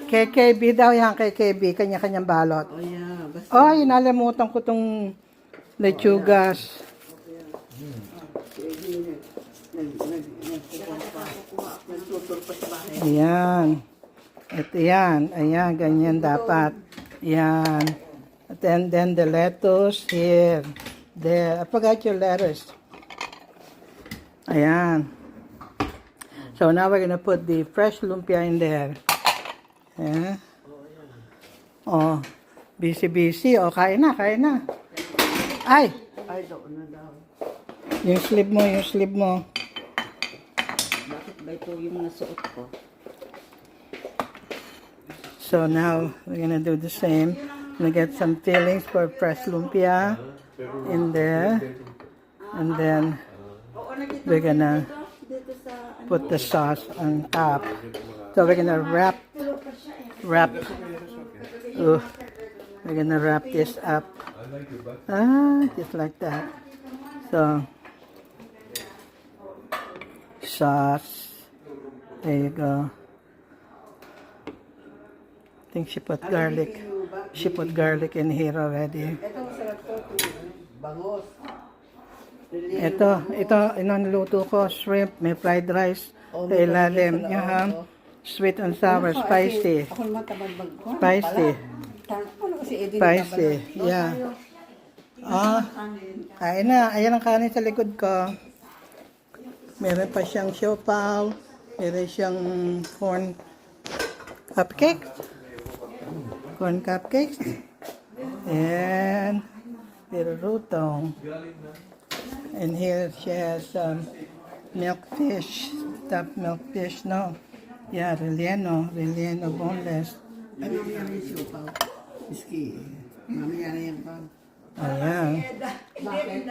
KKB daw yan, KKB. Kanya-kanyang balot. Oh, yeah. Basta. Ay, nalimutan ko tong lechugas. Ayan. Ito yan. Ayan, ganyan dapat. Ayan. And then the lettuce here. There. I forgot your lettuce. Ayan. So now we're gonna put the fresh lumpia in there. Yeah. Oh, busy. Oh, kain na. Ay! Ay, doon na daw. Yung sleeve mo. Bakit ba ito yung nasuot ko? So now we're gonna do the same. We're gonna get some fillings for fresh lumpia in there. And then we're gonna put the sauce on top. So we're gonna wrap. We're gonna wrap this up. Just like that. So sauce. There you go. I think she put garlic. She put garlic in here already. Bangos. Ito, niluto ko, shrimp, may fried rice, sa ilalim. Sweet and sour, spicy. Ako naman tabag ko. Spicy. Spicy, yeah. Kain na. Ayan ang kanin sa likod ko. Meron pa siyang siopaw. Meron siyang corn cupcakes. And little rutong. And here she has milkfish. Stuffed milkfish, no? Yeah, relleno boneless. Ano yan yung siupaw? Miski. Mamaya na yan pa. Ayan. Bakit?